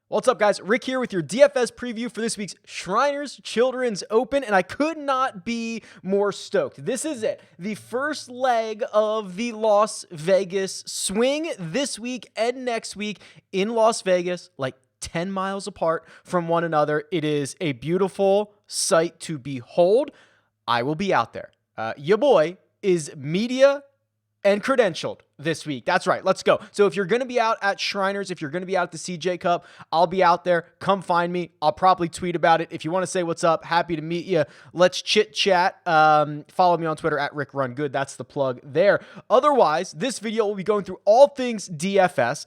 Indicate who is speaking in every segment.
Speaker 1: What's up, guys? Rick here with your DFS preview for this week's Shriners Children's Open, and I could not be more stoked. This is it. The first leg of the Las Vegas swing this week and next week in Las Vegas, like 10 miles apart from one another. It is a beautiful sight to behold. I will be out there. Your boy is media and credentialed this week. That's right. Let's go. So if you're going to be out at Shriners, if you're going to be out at the CJ Cup, I'll be out there. Come find me. I'll probably tweet about it. If you want to say what's up, happy to meet you. Let's chit chat. Follow me on Twitter at RickRunGood. That's the plug there. Otherwise, this video will be going through all things DFS.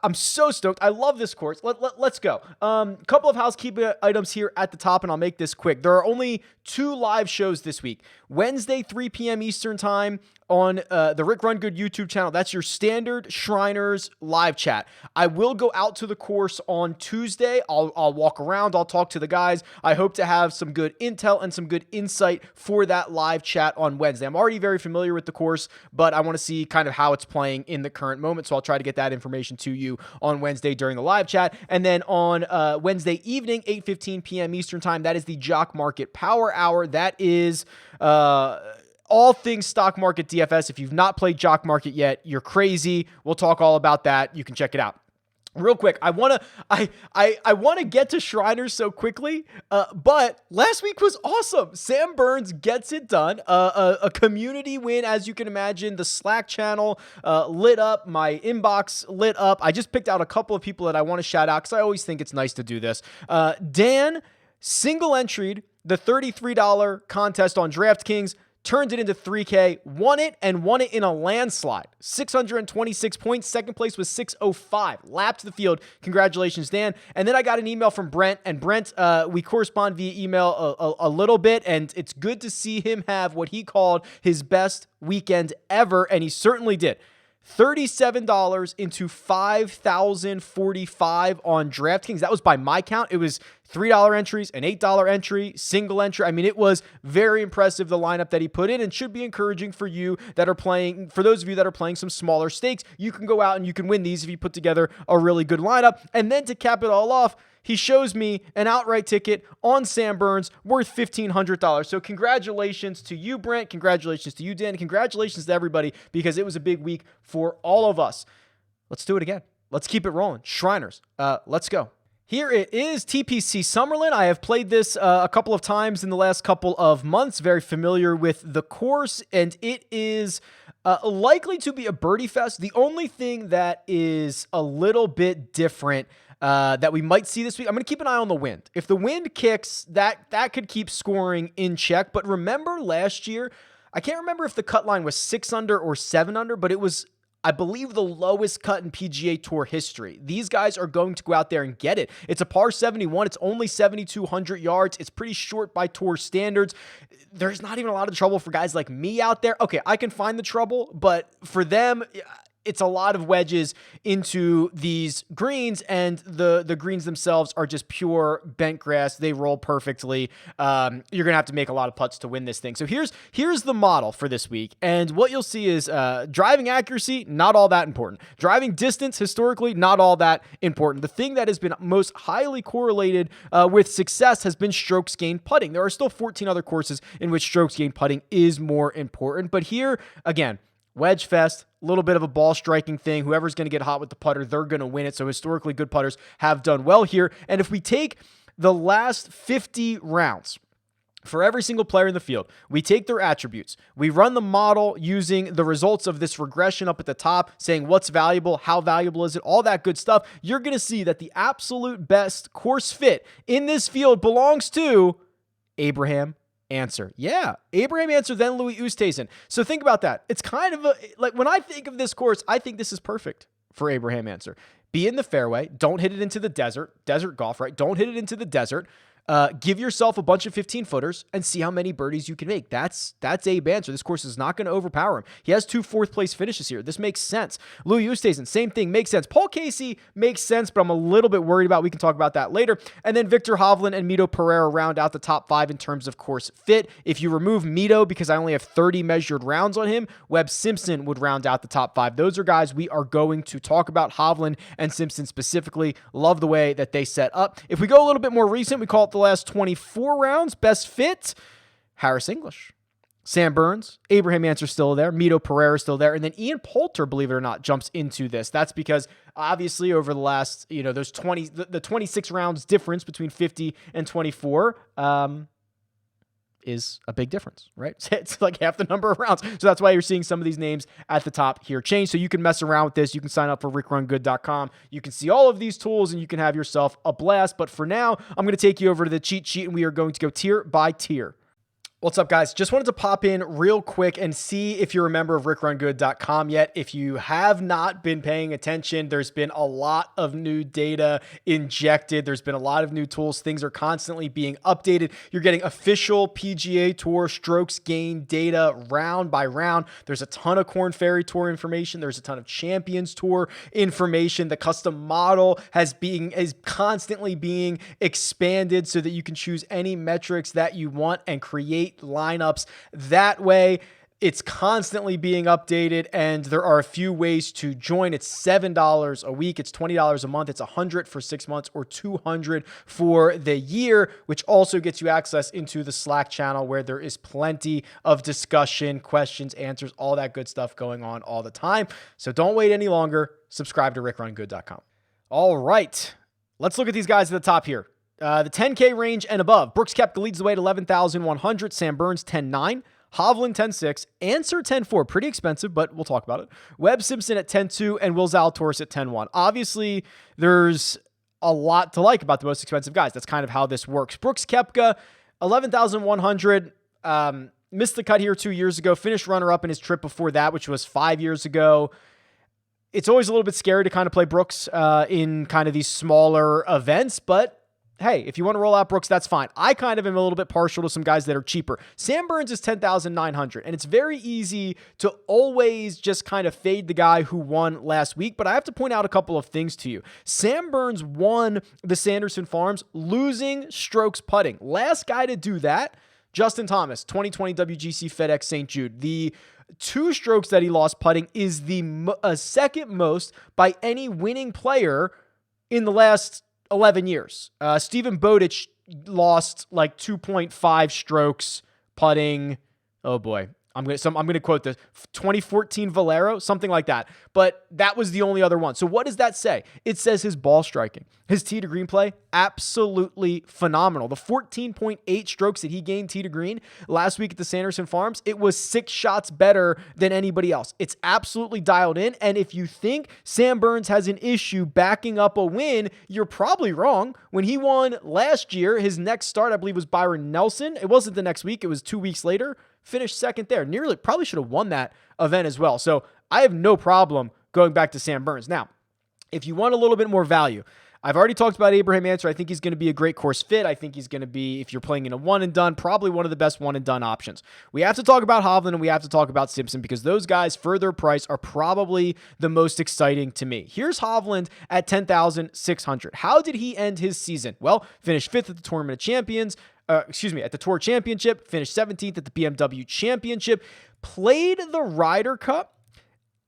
Speaker 1: I'm so stoked. I love this course. Let's go. Couple of housekeeping items here at the top, and I'll make this quick. There are only 2 live shows this week. Wednesday, 3 p.m. Eastern time on the Rick Run Good YouTube channel. That's your standard Shriners live chat. I will go out to the course on Tuesday. I'll walk around. I'll talk to the guys. I hope to have some good intel and some good insight for that live chat on Wednesday. I'm already very familiar with the course, but I want to see kind of how it's playing in the current moment, so I'll try to get that information to you on Wednesday during the live chat. And then on Wednesday evening, 8:15 p.m. Eastern time, that is the Jock Market Power Hour. That is all things stock market DFS. If you've not played Jock Market yet, you're crazy. We'll talk all about that. You can check it out. Real quick, I want to get to Shriners so quickly, but last week was awesome. Sam Burns gets it done. A community win, as you can imagine. The Slack channel lit up. My inbox lit up. I just picked out a couple of people that I want to shout out because I always think it's nice to do this. Dan single entried the $33 contest on DraftKings, turned it into $3K, won it in a landslide. 626 points. Second place was 605. Lapped the field. Congratulations, Dan. And then I got an email from Brent, and Brent, we correspond via email a little bit, and it's good to see him have what he called his best weekend ever, and he certainly did. $37 into 5,045 on DraftKings. That was by my count. It was $3 entries, an $8 entry, single entry. I mean, it was very impressive, the lineup that he put in, and should be encouraging for you that are playing, for those of you that are playing some smaller stakes. You can go out and you can win these if you put together a really good lineup. And then to cap it all off, he shows me an outright ticket on Sam Burns worth $1,500. So congratulations to you, Brent. Congratulations to you, Dan. Congratulations to everybody, because it was a big week for all of us. Let's do it again. Let's keep it rolling. Shriners, let's go. Here it is, TPC Summerlin. I have played this a couple of times in the last couple of months. Very familiar with the course, and it is likely to be a birdie fest. The only thing that is a little bit different that we might see this week, I'm going to keep an eye on the wind. If the wind kicks, that could keep scoring in check. But remember last year, I can't remember if the cut line was 6 under or 7 under, but it was, I believe, the lowest cut in PGA Tour history. These guys are going to go out there and get it. It's a par 71. It's only 7,200 yards. It's pretty short by Tour standards. There's not even a lot of trouble for guys like me out there. Okay, I can find the trouble, but for them, it's a lot of wedges into these greens, and the greens themselves are just pure bent grass. They roll perfectly. You're going to have to make a lot of putts to win this thing. So here's the model for this week, and what you'll see is driving accuracy, not all that important. Driving distance, historically, not all that important. The thing that has been most highly correlated with success has been strokes gained putting. There are still 14 other courses in which strokes gained putting is more important, but here, again, wedge fest, a little bit of a ball striking thing. Whoever's going to get hot with the putter, they're going to win it. So historically, good putters have done well here. And if we take the last 50 rounds for every single player in the field, we take their attributes, we run the model using the results of this regression up at the top, saying what's valuable, how valuable is it, all that good stuff, you're going to see that the absolute best course fit in this field belongs to Abraham Answer. Yeah, Abraham Answer, then Louis Oosthuizen. So think about that. It's kind of like when I think of this course, I think this is perfect for Abraham Answer. Be in the fairway. Don't hit it into the desert golf, right? Don't hit it into the desert. Give yourself a bunch of 15 footers and see how many birdies you can make. That's Abe Answer. This course is not going to overpower him. He has 2 fourth place finishes here. This makes sense. Louis Oosthuizen, same thing, makes sense. Paul Casey makes sense, but I'm a little bit worried about. We can talk about that later. And then Victor Hovland and Mito Pereira round out the top 5 in terms of course fit. If you remove Mito, because I only have 30 measured rounds on him, Webb Simpson would round out the top 5. Those are guys we are going to talk about. Hovland and Simpson specifically. Love the way that they set up. If we go a little bit more recent, we call it the last 24 rounds. Best fit, Harris English, Sam Burns, Abraham Answer still there, Mito Pereira still there, and then Ian Poulter, believe it or not, jumps into this. That's because obviously over the last, those 26 rounds difference between 50 and 24 is a big difference, right? It's like half the number of rounds. So that's why you're seeing some of these names at the top here change. So you can mess around with this. You can sign up for RickRunGood.com. You can see all of these tools and you can have yourself a blast. But for now, I'm going to take you over to the cheat sheet and we are going to go tier by tier. What's up, guys? Just wanted to pop in real quick and see if you're a member of RickRunGood.com yet. If you have not been paying attention, there's been a lot of new data injected. There's been a lot of new tools. Things are constantly being updated. You're getting official PGA Tour strokes gain data round by round. There's a ton of Korn Ferry Tour information. There's a ton of Champions Tour information. The custom model is constantly being expanded so that you can choose any metrics that you want and create lineups that way. It's constantly being updated and there are a few ways to join. It's $7 a week. It's $20 a month. It's $100 for 6 months or $200 for the year, which also gets you access into the Slack channel where there is plenty of discussion, questions, answers, all that good stuff going on all the time. So don't wait any longer. Subscribe to RickRunGood.com. All right, let's look at these guys at the top here. The 10K range and above. Brooks Koepka leads the way at 11,100. Sam Burns 10.9. Hovland 10.6. Answer 10.4. Pretty expensive, but we'll talk about it. Webb Simpson at 10.2 and Will Zalatoris at 10.1. Obviously, there's a lot to like about the most expensive guys. That's kind of how this works. Brooks Koepka 11,100. Missed the cut here 2 years ago. Finished runner-up in his trip before that, which was 5 years ago. It's always a little bit scary to kind of play Brooks in kind of these smaller events, but hey, if you want to roll out Brooks, that's fine. I kind of am a little bit partial to some guys that are cheaper. Sam Burns is 10,900, and it's very easy to always just kind of fade the guy who won last week, but I have to point out a couple of things to you. Sam Burns won the Sanderson Farms losing strokes putting. Last guy to do that, Justin Thomas, 2020 WGC FedEx St. Jude. The 2 strokes that he lost putting is the second most by any winning player in the last 11 years. Stephen Bowditch lost like 2.5 strokes putting. Oh boy. I'm going to quote the 2014 Valero, something like that. But that was the only other one. So what does that say? It says his ball striking, his tee to green play, absolutely phenomenal. The 14.8 strokes that he gained tee to green last week at the Sanderson Farms, it was 6 shots better than anybody else. It's absolutely dialed in. And if you think Sam Burns has an issue backing up a win, you're probably wrong. When he won last year, his next start, I believe, was Byron Nelson. It wasn't the next week. It was 2 weeks later. Finished second there. Nearly probably should have won that event as well. So I have no problem going back to Sam Burns. Now, if you want a little bit more value, I've already talked about Abraham Answer. I think he's going to be a great course fit. I think he's going to be, if you're playing in a one and done, probably one of the best one and done options. We have to talk about Hovland and we have to talk about Simpson because those guys for their price are probably the most exciting to me. Here's Hovland at 10,600. How did he end his season? Well, finished 5th at the Tournament of Champions. At the Tour Championship, finished 17th at the BMW Championship, played the Ryder Cup,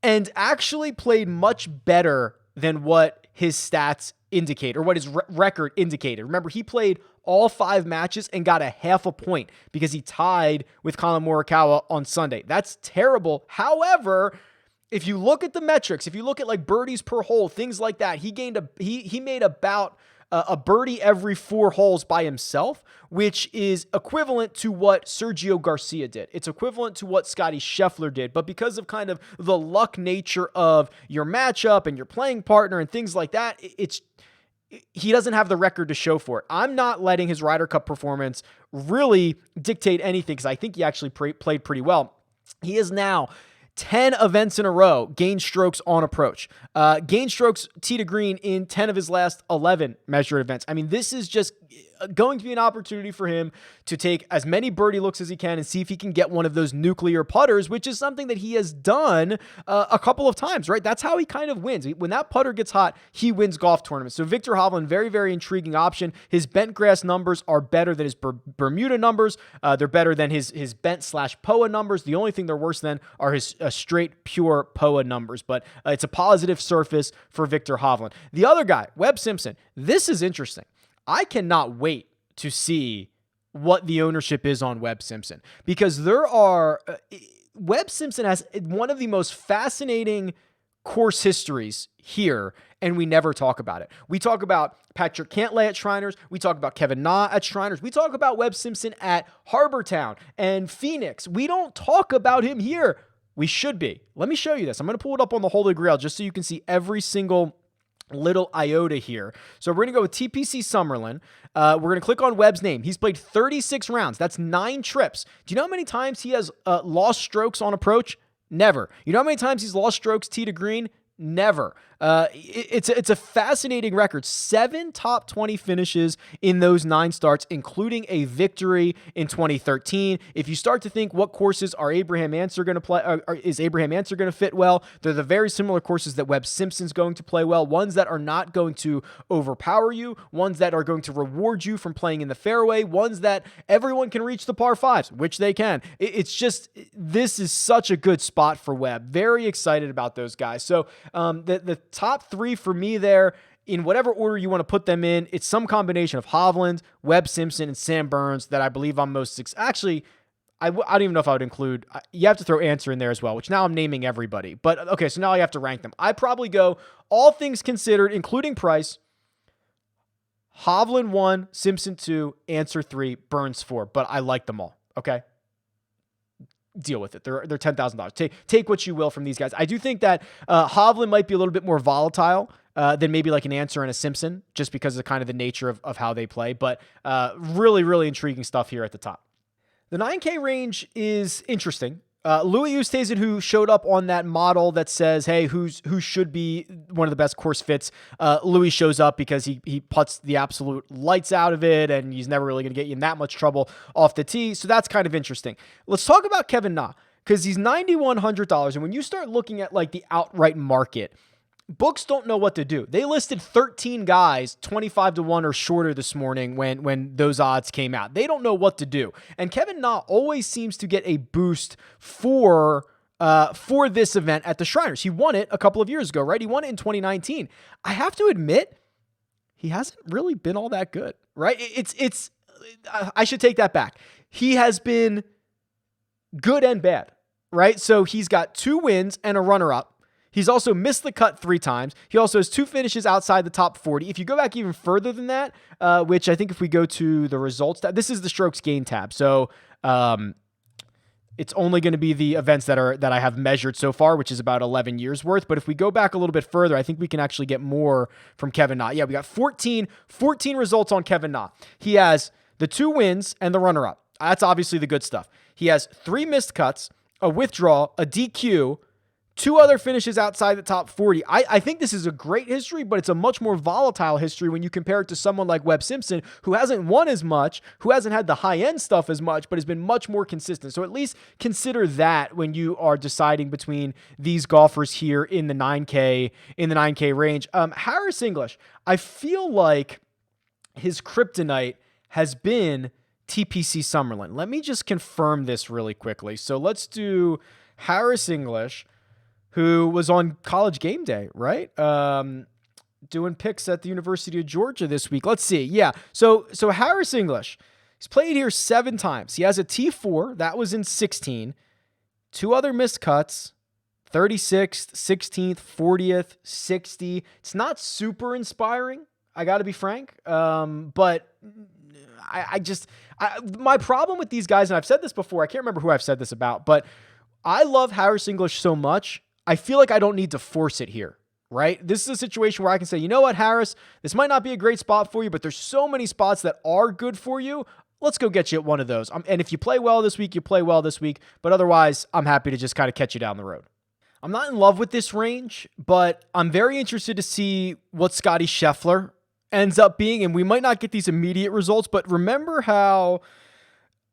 Speaker 1: and actually played much better than what his stats indicate or what his record indicated. Remember, he played all 5 matches and got a half a point because he tied with Colin Morikawa on Sunday. That's terrible. However, if you look at the metrics, if you look at like birdies per hole, things like that, he made about a birdie every 4 holes by himself, which is equivalent to what Sergio Garcia did. It's equivalent to what Scotty Scheffler did, but because of kind of the luck nature of your matchup and your playing partner and things like that, he doesn't have the record to show for it. I'm not letting his Ryder Cup performance really dictate anything because I think he actually played pretty well. He is now 10 events in a row, gained strokes on approach. Gained strokes tee to green in 10 of his last 11 measured events. I mean, this is just going to be an opportunity for him to take as many birdie looks as he can and see if he can get one of those nuclear putters, which is something that he has done a couple of times, right? That's how he kind of wins. When that putter gets hot, he wins golf tournaments. So Viktor Hovland, very, very intriguing option. His bent grass numbers are better than his Bermuda numbers. They're better than his bent/POA numbers. The only thing they're worse than are his straight, pure POA numbers. But it's a positive surface for Viktor Hovland. The other guy, Webb Simpson, this is interesting. I cannot wait to see what the ownership is on Webb Simpson, because Webb Simpson has one of the most fascinating course histories here, and we never talk about it. We talk about Patrick Cantlay at Shriners. We talk about Kevin Na at Shriners. We talk about Webb Simpson at Harbour Town and Phoenix. We don't talk about him here. We should be. Let me show you this. I'm going to pull it up on the Holy Grail just so you can see every single little iota here. So we're going to go with TPC Summerlin. We're going to click on Webb's name. He's played 36 rounds. That's 9 trips. Do you know how many times he has lost strokes on approach? Never. You know how many times he's lost strokes tee to green? Never. It's a fascinating record. 7 top 20 finishes in those 9 starts, including a victory in 2013. If you start to think what courses are Abraham Ancer going to play, is Abraham Ancer going to fit well, they're the very similar courses that Webb Simpson's going to play well. Ones that are not going to overpower you, ones that are going to reward you from playing in the fairway, ones that everyone can reach the par 5s, which they can. It's just, this is such a good spot for Webb. Very excited about those guys. So the top 3 for me there, in whatever order you want to put them in, it's some combination of Hovland, Webb Simpson, and Sam Burns that I believe I'm most... Actually, I don't even know if I would include... You have to throw Ancer in there as well, which now I'm naming everybody. But okay, so now I have to rank them. I probably go, all things considered, including price, Hovland 1, Simpson 2, Ancer 3, Burns 4. But I like them all, okay? Deal with it. They're $10,000. Take what you will from these guys. I do think that Hovland might be a little bit more volatile than maybe like an Ancer and a Simpson, just because of kind of the nature of how they play. But really, really intriguing stuff here at the top. The 9K range is interesting. Louis Oosthuizen, who showed up on that model that says, hey, who should be one of the best course fits, Louis shows up because he puts the absolute lights out of it, and he's never really going to get you in that much trouble off the tee. So that's kind of interesting. Let's talk about Kevin Na, because he's $9,100. And when you start looking at like the outright market, books don't know what to do. They listed 13 guys 25-1 or shorter this morning when those odds came out. They don't know what to do. And Kevin Na always seems to get a boost for this event at the Shriners. He won it a couple of years ago, right? He won it in 2019. I have to admit, he hasn't really been all that good, right? I should take that back. He has been good and bad, right? So he's got 2 wins and a runner-up. He's also missed the cut 3 times. He also has 2 finishes outside the top 40. If you go back even further than that, which I think if we go to the results tab, this is the strokes gain tab. So it's only going to be the events that I have measured so far, which is about 11 years worth. But if we go back a little bit further, I think we can actually get more from Kevin Na. Yeah, we got 14 results on Kevin Na. He has the 2 wins and the runner-up. That's obviously the good stuff. He has 3 missed cuts, a withdrawal, a DQ, 2 other finishes outside the top 40. I think this is a great history, but it's a much more volatile history when you compare it to someone like Webb Simpson, who hasn't won as much, who hasn't had the high-end stuff as much, but has been much more consistent. So at least consider that when you are deciding between these golfers here in the 9K range. Harris English, I feel like his kryptonite has been TPC Summerlin. Let me just confirm this really quickly. So let's do Harris English, who was on College Game Day, right? Doing picks at the University of Georgia this week. Let's see. Yeah. So Harris English, he's played here 7 times. He has a T4. That was in 16. 2 other missed cuts, 36th, 16th, 40th, 60. It's not super inspiring, I got to be frank. But my problem with these guys, and I've said this before, I can't remember who I've said this about, but I love Harris English so much, I feel like I don't need to force it here, right? This is a situation where I can say, you know what, Harris, this might not be a great spot for you, but there's so many spots that are good for you. Let's go get you at one of those. And if you play well this week, you play well this week. But otherwise, I'm happy to just kind of catch you down the road. I'm not in love with this range, but I'm very interested to see what Scotty Scheffler ends up being, and we might not get these immediate results, but remember how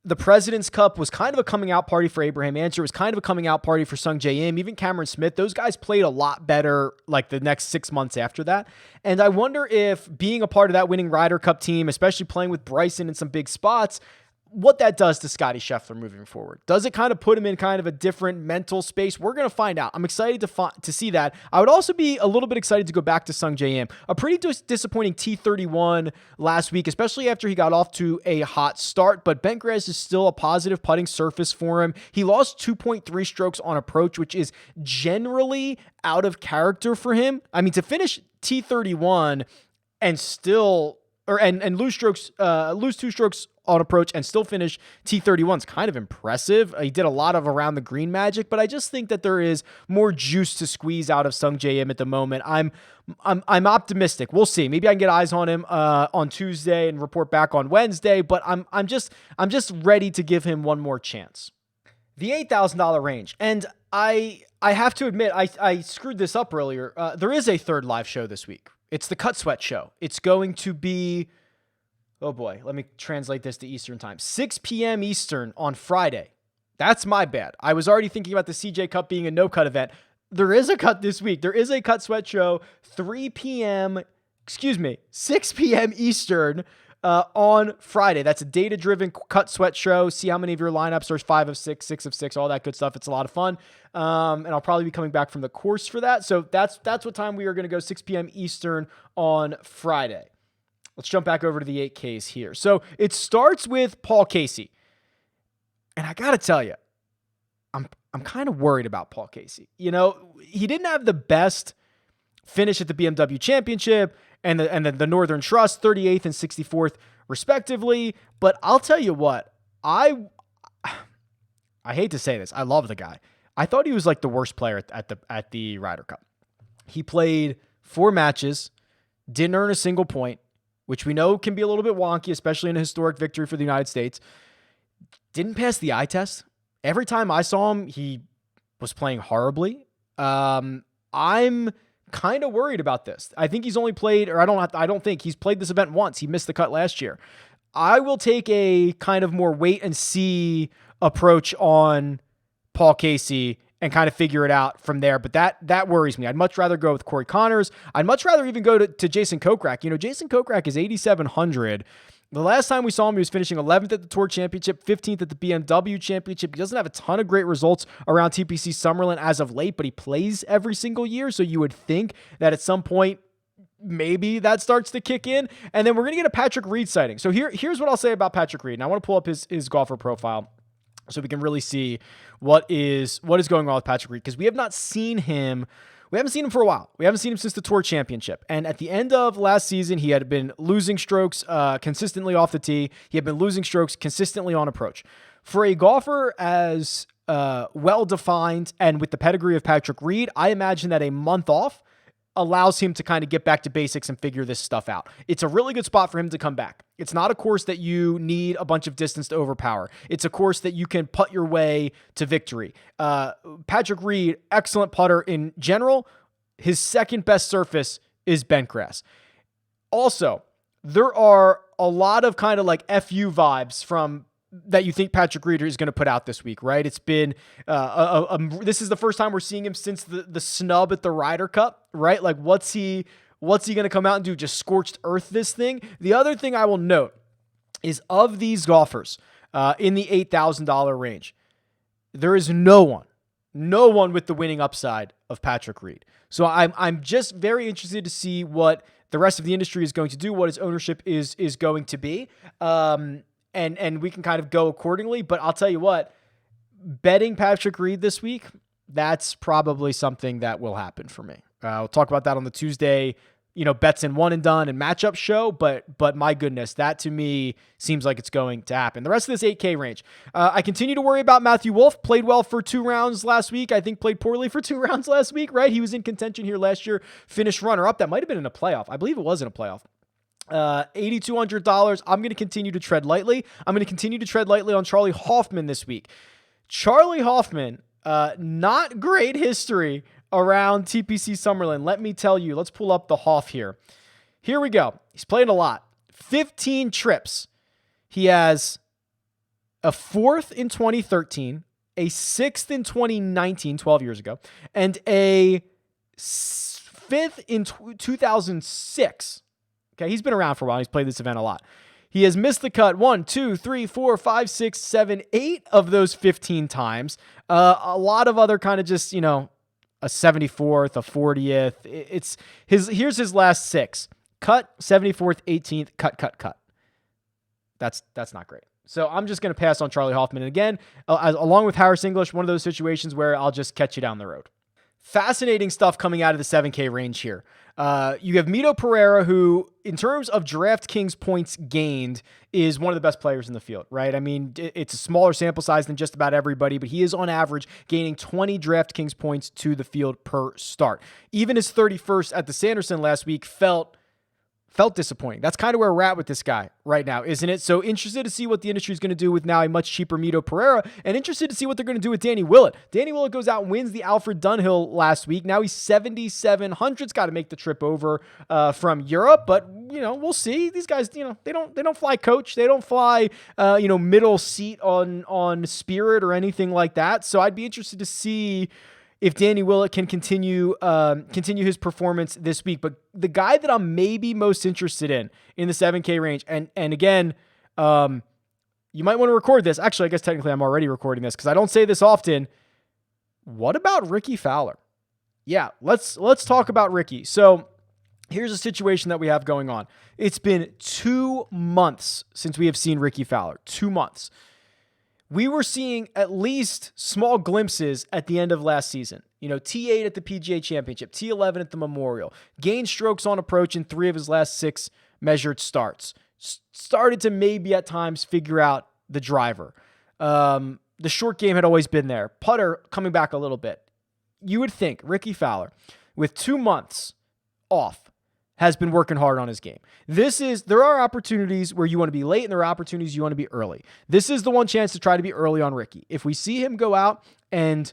Speaker 1: the President's Cup was kind of a coming out party for Abraham Ancer. It was kind of a coming out party for Sung Jae Im, even Cameron Smith. Those guys played a lot better like the next 6 months after that. And I wonder if being a part of that winning Ryder Cup team, especially playing with Bryson in some big spots, what that does to Scottie Scheffler moving forward. Does it kind of put him in kind of a different mental space? We're going to find out. I'm excited to see that. I would also be a little bit excited to go back to Sung Jae Im. A pretty disappointing T31 last week, especially after he got off to a hot start, but Bentgrass is still a positive putting surface for him. He lost 2.3 strokes on approach, which is generally out of character for him. I mean, to finish T31 and still, and lose 2 strokes on approach and still finish T31 is kind of impressive. He did a lot of around the green magic, but I just think that there is more juice to squeeze out of Sung Jae Im at the moment. I'm optimistic. We'll see. Maybe I can get eyes on him on Tuesday and report back on Wednesday, but I'm just ready to give him one more chance. The $8,000 range. And I have to admit, I screwed this up earlier. There is a third live show this week. It's the Cut Sweat show. It's going to be, oh boy, let me translate this to Eastern time. 6 p.m. Eastern on Friday. That's my bad. I was already thinking about the CJ Cup being a no-cut event. There is a cut this week. There is a Cut Sweat show, 6 p.m. Eastern on Friday. That's a data-driven Cut Sweat show. See how many of your lineups are 5 of 6, 6 of 6, all that good stuff. It's a lot of fun. And I'll probably be coming back from the course for that. So that's what time we are going to go, 6 p.m. Eastern on Friday. Let's jump back over to the 8Ks here. So it starts with Paul Casey. And I got to tell you, I'm kind of worried about Paul Casey. You know, he didn't have the best finish at the BMW Championship and the Northern Trust, 38th and 64th respectively. But I'll tell you what, I hate to say this. I love the guy. I thought he was like the worst player at the Ryder Cup. He played 4 matches, didn't earn a single point, which we know can be a little bit wonky, especially in a historic victory for the United States. Didn't pass the eye test. Every time I saw him, he was playing horribly. I'm kind of worried about this. I think he's only played, or I don't think he's played this event once. He missed the cut last year. I will take a kind of more wait and see approach on Paul Casey and kind of figure it out from there. But that worries me. I'd much rather go with Corey Connors. I'd much rather even go to Jason Kokrak. You know, Jason Kokrak is 8,700. The last time we saw him, he was finishing 11th at the Tour Championship, 15th at the BMW Championship. He doesn't have a ton of great results around TPC Summerlin as of late, but he plays every single year. So you would think that at some point, maybe that starts to kick in. And then we're going to get a Patrick Reed sighting. So here's what I'll say about Patrick Reed. And I want to pull up his golfer profile so we can really see what is going on with Patrick Reed, because we have not seen him. We haven't seen him for a while. We haven't seen him since the Tour Championship. And at the end of last season, he had been losing strokes consistently off the tee. He had been losing strokes consistently on approach. For a golfer as well-defined and with the pedigree of Patrick Reed, I imagine that a month off allows him to kind of get back to basics and figure this stuff out. It's a really good spot for him to come back. It's not a course that you need a bunch of distance to overpower. It's a course that you can putt your way to victory. Patrick Reed, excellent putter in general. His second best surface is bentgrass. Also, there are a lot of kind of like FU vibes from that you think Patrick Reed is going to put out this week, right? It's been, this is the first time we're seeing him since the snub at the Ryder Cup, right? Like what's he going to come out and do? Just scorched earth this thing? The other thing I will note is of these golfers in the $8,000 range, there is no one with the winning upside of Patrick Reed. So I'm just very interested to see what the rest of the industry is going to do, what his ownership is going to be. And we can kind of go accordingly. But I'll tell you what, betting Patrick Reed this week, that's probably something that will happen for me. We'll talk about that on the Tuesday, bets in one and done and matchup show. But my goodness, that to me seems like it's going to happen. The rest of this 8K range, I continue to worry about Matthew Wolff. Played well for 2 rounds last week. I think played poorly for 2 rounds last week, right? He was in contention here last year, finished runner-up. That might have been in a playoff. I believe it was in a playoff. $8,200. I'm going to continue to tread lightly. I'm going to continue to tread lightly on Charlie Hoffman this week. Charlie Hoffman, not great history around TPC Summerlin. Let me tell you, let's pull up the Hoff here. Here we go. He's playing a lot. 15 trips. He has a 4th in 2013, a 6th in 2019, 12 years ago, and a 5th in 2006. Okay, he's been around for a while. He's played this event a lot. He has missed the cut 1, 2, 3, 4, 5, 6, 7, 8 of those 15 times. A lot of other kind of just, a 74th, a 40th. Here's his last 6. Cut, 74th, 18th, cut. That's not great. So I'm just going to pass on Charlie Hoffman. And again, along with Harris English, one of those situations where I'll just catch you down the road. Fascinating stuff coming out of the 7K range here. You have Mito Pereira, who, in terms of DraftKings points gained, is one of the best players in the field, right? I mean, it's a smaller sample size than just about everybody, but he is on average gaining 20 DraftKings points to the field per start. Even his 31st at the Sanderson last week felt disappointing. That's kind of where we're at with this guy right now, isn't it? So interested to see what the industry is going to do with now a much cheaper Mito Pereira, and interested to see what they're going to do with Danny Willett. Danny Willett goes out and wins the Alfred Dunhill last week. Now he's 7,700's got to make the trip over from Europe, but we'll see. These guys, they don't fly coach. They don't fly middle seat on Spirit or anything like that. So I'd be interested to see if Danny Willett can continue his performance this week. But the guy that I'm maybe most interested in the 7K range, and again, you might want to record this. Actually, I guess technically I'm already recording this because I don't say this often. What about Ricky Fowler? Yeah, let's talk about Ricky. So here's a situation that we have going on. It's been 2 months since we have seen Ricky Fowler. 2 months. We were seeing at least small glimpses at the end of last season. T8 at the PGA Championship, T11 at the Memorial, gained strokes on approach in 3 of his last 6 measured starts. Started to maybe at times figure out the driver. The short game had always been there. Putter coming back a little bit. You would think Ricky Fowler, with 2 months off, has been working hard on his game. There are opportunities where you want to be late and there are opportunities you want to be early. This is the one chance to try to be early on Ricky. If we see him go out and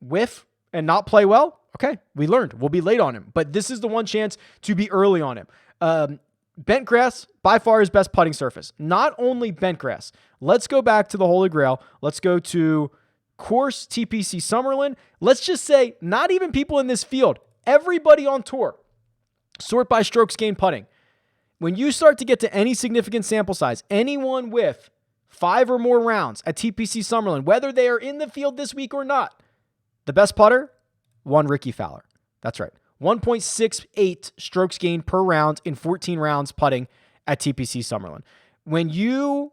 Speaker 1: whiff and not play well, okay, we learned. We'll be late on him. But this is the one chance to be early on him. Bent grass, by far his best putting surface. Not only bent grass. Let's go back to the Holy Grail. Let's go to course TPC Summerlin. Let's just say not even people in this field. Everybody on tour. Sort by strokes gained putting. When you start to get to any significant sample size, anyone with 5 or more rounds at TPC Summerlin, whether they are in the field this week or not, the best putter, Ricky Fowler. That's right. 1.68 strokes gained per round in 14 rounds putting at TPC Summerlin. When you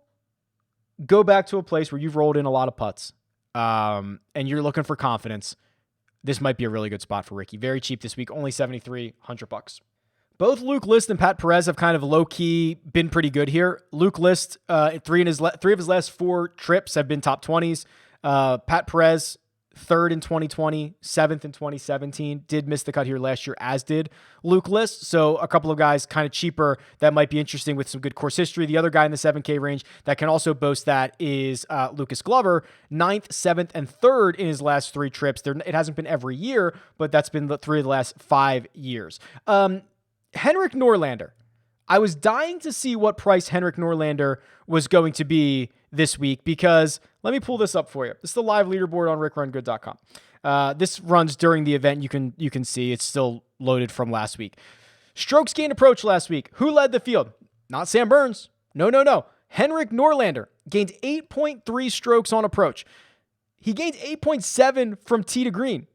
Speaker 1: go back to a place where you've rolled in a lot of putts and you're looking for confidence, this might be a really good spot for Ricky. Very cheap this week, only $7,300. Both Luke List and Pat Perez have kind of low-key been pretty good here. Luke List, 3 of his last 4 trips have been top 20s. Pat Perez, 3rd in 2020, 7th in 2017. Did miss the cut here last year, as did Luke List. So a couple of guys kind of cheaper that might be interesting with some good course history. The other guy in the 7K range that can also boast that is Lucas Glover, 9th, 7th, and 3rd in his last 3 trips. It hasn't been every year, but that's been the 3 of the last 5 years. Henrik Norlander. I was dying to see what price Henrik Norlander was going to be this week because let me pull this up for you. This is the live leaderboard on RickRunGood.com. This runs during the event. You can see it's still loaded from last week. Strokes gained approach last week. Who led the field? Not Sam Burns. No. Henrik Norlander gained 8.3 strokes on approach. He gained 8.7 from tee to green.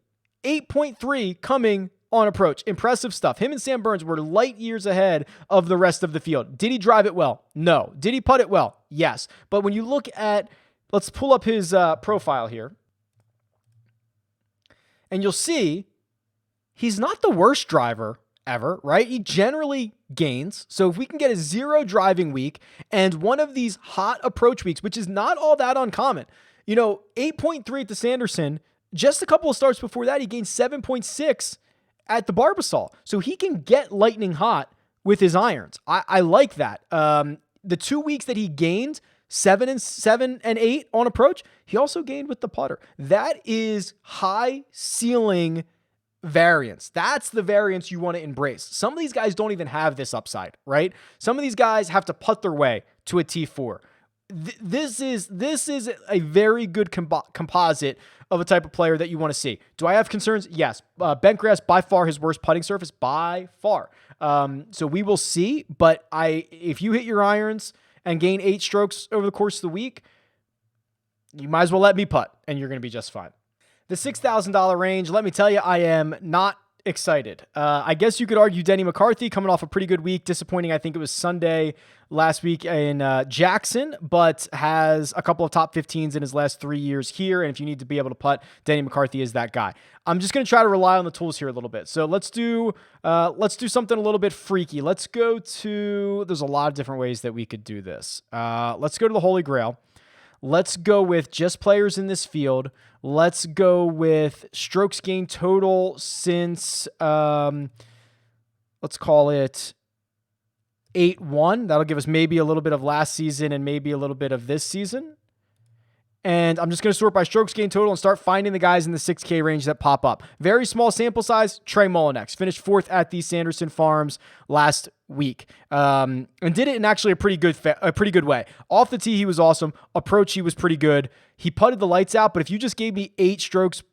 Speaker 1: 8.3 coming on approach. Impressive stuff. Him and Sam Burns were light years ahead of the rest of the field. Did he drive it well? No. Did he putt it well? Yes. But when you look at, let's pull up his profile here, and you'll see he's not the worst driver ever, right? He generally gains. So if we can get a 0 driving week and one of these hot approach weeks, which is not all that uncommon, 8.3 at the Sanderson, just a couple of starts before that, he gained 7.6 at the Barbasol. So he can get lightning hot with his irons. I like that. The 2 weeks that he gained 7 and 8 on approach, he also gained with the putter. That is high ceiling variance. That's the variance you want to embrace. Some of these guys don't even have this upside, right? Some of these guys have to putt their way to a T4. This is a very good composite of a type of player that you want to see. Do I have concerns? Yes. Bentgrass, by far his worst putting surface, by far. So we will see. But if you hit your irons and gain 8 strokes over the course of the week, you might as well let me putt, and you're going to be just fine. The $6,000 range, let me tell you, I am not excited. I guess you could argue Denny McCarthy coming off a pretty good week. Disappointing, I think it was Sunday last week in Jackson, but has a couple of top 15s in his last 3 years here. And if you need to be able to putt, Denny McCarthy is that guy. I'm just going to try to rely on the tools here a little bit. So let's do something a little bit freaky. Let's go to, there's a lot of different ways that we could do this. Let's go to the Holy Grail. Let's go with just players in this field. Let's go with strokes gained total since, let's call it 8-1. That'll give us maybe a little bit of last season and maybe a little bit of this season. And I'm just going to sort by strokes gained total and start finding the guys in the 6K range that pop up. Very small sample size. Trey Mullinax finished 4th at the Sanderson Farms last week, and did it in actually a pretty good way. Off the tee, he was awesome. Approach, he was pretty good. He putted the lights out. But if you just gave me 8 strokes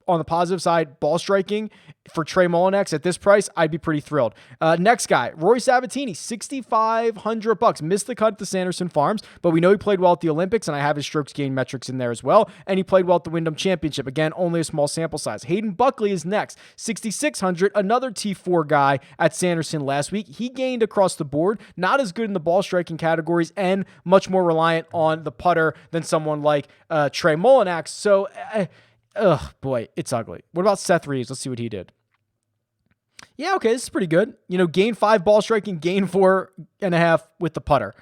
Speaker 1: on the positive side, ball striking for Trey Mullinax at this price, I'd be pretty thrilled. Next guy, Rory Sabatini, $6,500. Missed the cut at the Sanderson Farms, but we know he played well at the Olympics, and I have his strokes gained metrics in there as well. And he played well at the Wyndham Championship. Again, only a small sample size. Hayden Buckley is next, $6,600. Another T4 guy at Sanderson last week. He gained across the board, not as good in the ball striking categories, and much more reliant on the putter than someone like Trey Mullinax. So, oh boy, it's ugly. What about Seth Reeves? Let's see what he did. Yeah, okay, this is pretty good. Gain 5 ball striking, gain 4.5 with the putter.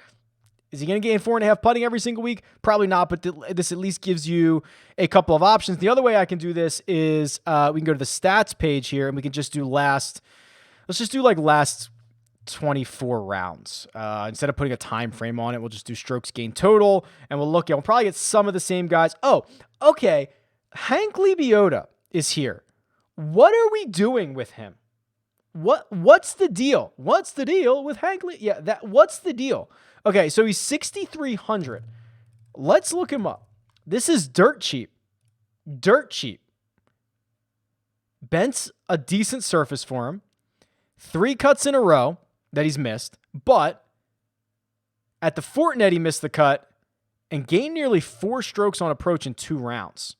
Speaker 1: Is he going to gain 4.5 putting every single week? Probably not, but this at least gives you a couple of options. The other way I can do this is we can go to the stats page here, and we can just do last 24 rounds. Instead of putting a time frame on it, we'll just do strokes gained total, and we'll probably get some of the same guys. Oh, okay. Hank Lebioda is here. What are we doing with him? What's the deal? What's the deal with Hank what's the deal? Okay, so he's 6,300. Let's look him up. This is dirt cheap. Dirt cheap. Bent's a decent surface for him. 3 cuts in a row that he's missed, but at the Fortinet he missed the cut and gained nearly 4 strokes on approach in 2 rounds.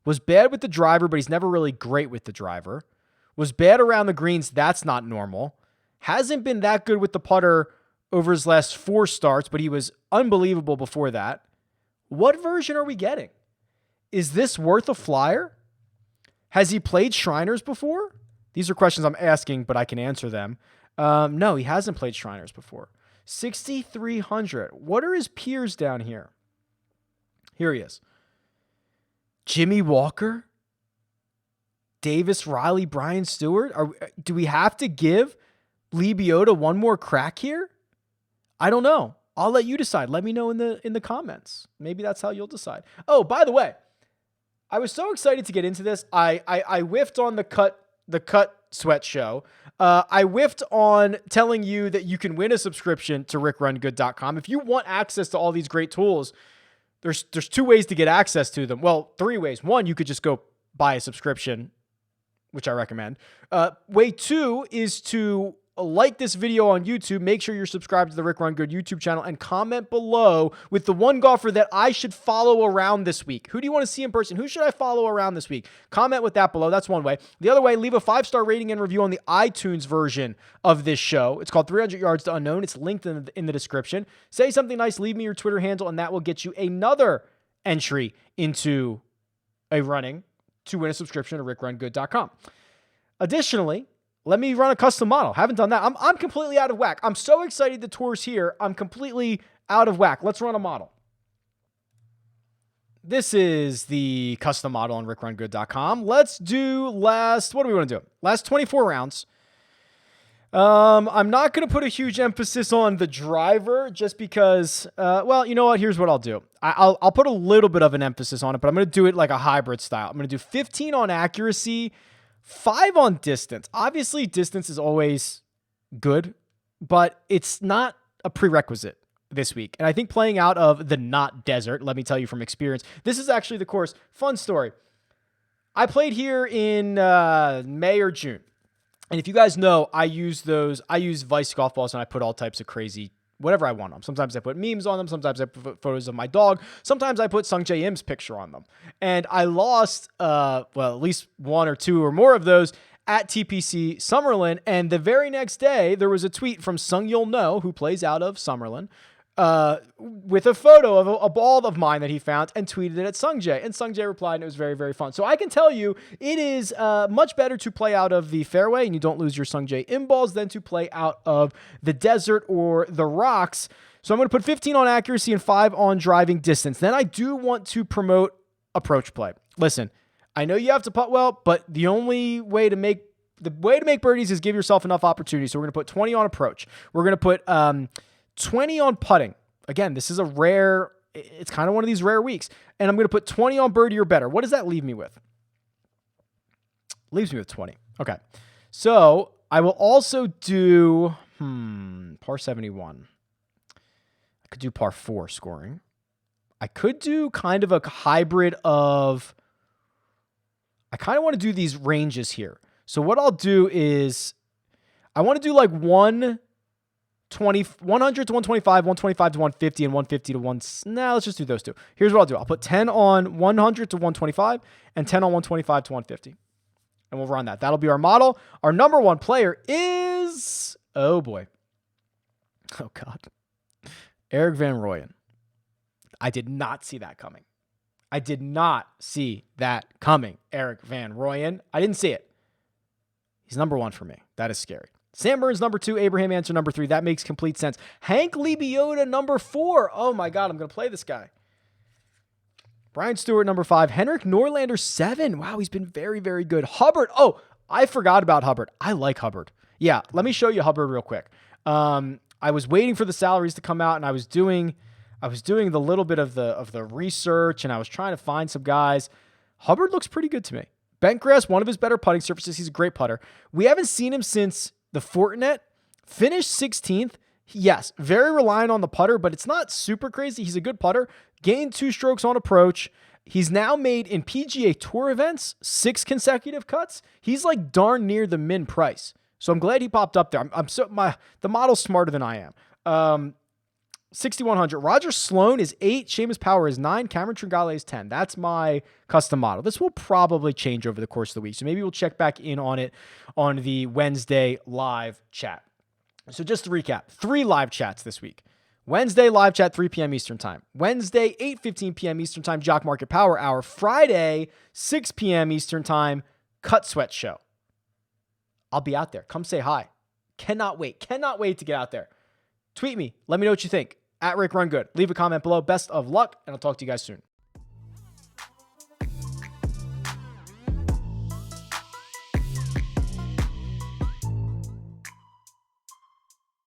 Speaker 1: Was bad with the driver, but he's never really great with the driver. Was bad around the greens. That's not normal. Hasn't been that good with the putter over his last 4 starts, but he was unbelievable before that. What version are we getting? Is this worth a flyer? Has he played Shriners before? These are questions I'm asking, but I can answer them. No, he hasn't played Shriners before. 6,300. What are his peers down here? Here he is. Jimmy Walker, Davis, Riley, Brian Stewart. Do we have to give Lebioda one more crack here? I don't know. I'll let you decide. Let me know in the comments. Maybe that's how you'll decide. Oh, by the way, I was so excited to get into this. I whiffed on the cut sweat show. I whiffed on telling you that you can win a subscription to RickRunGood.com. If you want access to all these great tools, there's 2 ways to get access to them. Well, 3 ways. 1, you could just go buy a subscription, which I recommend. Way 2 is to like this video on YouTube. Make sure you're subscribed to the Rick Run Good YouTube channel and comment below with the one golfer that I should follow around this week. Who do you want to see in person? Who should I follow around this week? Comment with that below. That's one way. The other way, leave a 5-star rating and review on the iTunes version of this show. It's called 300 Yards to Unknown. It's linked in the description. Say something nice. Leave me your Twitter handle, and that will get you another entry into a running to win a subscription to RickRunGood.com. Additionally, let me run a custom model. Haven't done that. I'm completely out of whack. I'm so excited the tour's here. I'm completely out of whack. Let's run a model. This is the custom model on RickRunGood.com. Let's do what do we want to do? Last 24 rounds. I'm not going to put a huge emphasis on the driver just because, well, you know what? Here's what I'll do. I'll put a little bit of an emphasis on it, but I'm going to do it like a hybrid style. I'm going to do 15 on accuracy, 5 on distance. Obviously, distance is always good, but it's not a prerequisite this week. And I think playing out of the not desert, let me tell you from experience, this is actually the course. Fun story. I played here in May or June. And if you guys know, I use Vice golf balls and I put all types of crazy, whatever I want on them. Sometimes I put memes on them. Sometimes I put photos of my dog. Sometimes I put Sung Jae Im's picture on them. And I lost, at least 1 or 2 or more of those at TPC Summerlin. And the very next day, there was a tweet from Sung Yul No, who plays out of Summerlin, with a photo of a ball of mine that he found and tweeted it at Sung Jae. And Sung Jae replied, and it was very, very fun. So I can tell you, it is much better to play out of the fairway and you don't lose your Sung Jae Im balls than to play out of the desert or the rocks. So I'm going to put 15 on accuracy and 5 on driving distance. Then I do want to promote approach play. Listen, I know you have to putt well, but the way to make birdies is give yourself enough opportunity. So we're going to put 20 on approach. We're going to put 20 on putting. Again, this is it's kind of one of these rare weeks. And I'm going to put 20 on birdie or better. What does that leave me with? Leaves me with 20. Okay. So I will also do par 71. I could do par 4 scoring. I could do kind of a hybrid of, I kind of want to do these ranges here. So what I'll do is I want to do like 100 to 125, 125 to 150, and 150 to 1. Nah, let's just do those two. Here's what I'll do. I'll put 10 on 100 to 125 and 10 on 125 to 150. And we'll run that. That'll be our model. Our number 1 player is, oh boy. Oh God. Erik van Rooyen. I did not see that coming. Erik van Rooyen. I didn't see it. He's number 1 for me. That is scary. Sam Burns, number 2. Abraham Ancer, number 3. That makes complete sense. Hank Lebioda, number 4. Oh, my God. I'm going to play this guy. Brian Stewart, number 5. Henrik Norlander, 7. Wow, he's been very, very good. Hubbard. Oh, I forgot about Hubbard. I like Hubbard. Yeah, let me show you Hubbard real quick. I was waiting for the salaries to come out, and I was doing the little bit of the research, and I was trying to find some guys. Hubbard looks pretty good to me. Bentgrass, one of his better putting surfaces. He's a great putter. We haven't seen him since the Fortinet. Finished 16th. Yes, very reliant on the putter, but it's not super crazy. He's a good putter. Gained 2 strokes on approach. He's now made in PGA Tour events 6 consecutive cuts. He's like darn near the min price. So I'm glad he popped up there. The model's smarter than I am. 6,100. Roger Sloan is 8. Seamus Power is 9. Cameron Tringale is 10. That's my custom model. This will probably change over the course of the week. So maybe we'll check back in on it on the Wednesday live chat. So just to recap, 3 live chats this week. Wednesday live chat, 3 p.m. Eastern time. Wednesday, 8:15 p.m. Eastern time, Jock Market Power Hour. Friday, 6 p.m. Eastern time, Cut Sweat Show. I'll be out there. Come say hi. Cannot wait. Cannot wait to get out there. Tweet me. Let me know what you think. @RickRunGood. Leave a comment below. Best of luck, and I'll talk to you guys soon.